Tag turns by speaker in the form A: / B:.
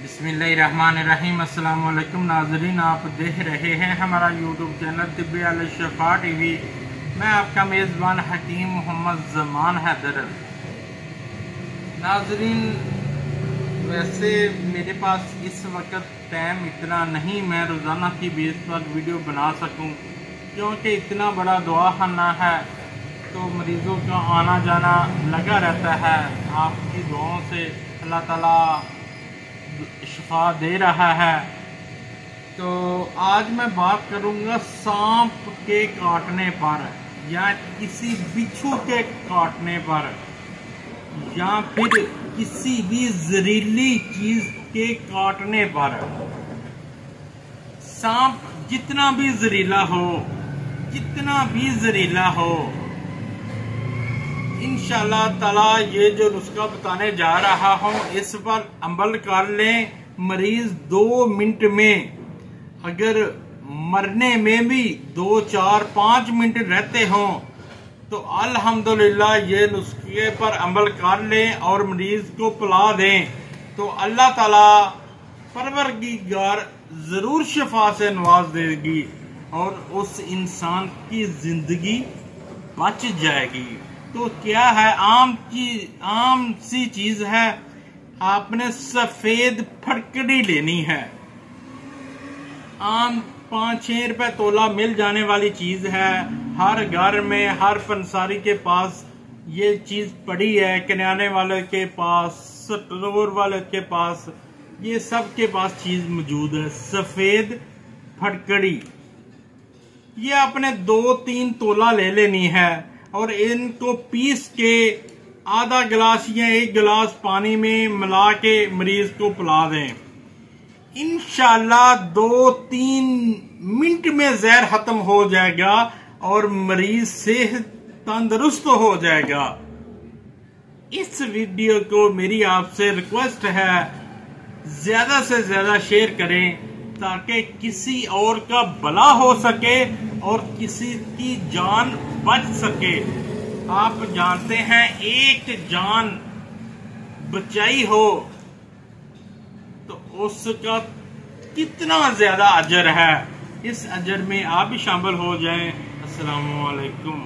A: बिस्मिल्लाहिर्रहमानिर्रहीम। अस्सलाम वालेकुम नाज़रीन, आप देख रहे हैं हमारा यूट्यूब चैनल तिब्बी अल शफा टीवी। मैं आपका मेज़बान हकीम मोहम्मद ज़मान हैदर। नाज़रीन, वैसे मेरे पास इस वक्त टाइम इतना नहीं मैं रोज़ाना की बेस पर वीडियो बना सकूं, क्योंकि इतना बड़ा दवाखाना है तो मरीज़ों का आना जाना लगा रहता है। आपकी दुआओं से अल्लाह ताला शिफा दे रहा है। तो आज मैं बात करूंगा सांप के काटने पर, या किसी बिच्छू के काटने पर, या फिर किसी भी जहरीली चीज के काटने पर। सांप जितना भी जहरीला हो, इंशाल्लाह ताला ये जो नुस्खा बताने जा रहा हूँ इस पर अमल कर लें। मरीज 2 मिनट में, अगर मरने में भी 2, 4, 5 मिनट रहते हों तो अल्हम्दुलिल्लाह ये नुस्खे पर अमल कर लें और मरीज को पिला दें तो अल्लाह ताला परवरदिगार जरूर शिफा से नवाज देगी और उस इंसान की जिंदगी बच जाएगी। तो क्या है, आम सी चीज है। आपने सफेद फटकड़ी लेनी है। आम 5-6 रुपए तोला मिल जाने वाली चीज है। हर घर में, हर पंसारी के पास ये चीज पड़ी है। किराने वाले के पास, स्टोर वाले के पास, ये सब के पास चीज मौजूद है। सफेद फटकड़ी ये आपने 2-3 तोला ले लेनी है और इनको पीस के आधा गिलास या 1 गिलास पानी में मिला के मरीज को पिला दें। इंशाल्लाह 2-3 मिनट में जहर खत्म हो जाएगा और मरीज सेहत तंदुरुस्त हो जाएगा। इस वीडियो को मेरी आपसे रिक्वेस्ट है, ज्यादा से ज्यादा शेयर करें ताकि किसी और का भला हो सके और किसी की जान बच सके। आप जानते हैं, एक जान बचाई हो तो उसका कितना ज्यादा अजर है। इस अजर में आप भी शामिल हो जाएं। अस्सलाम वालेकुम।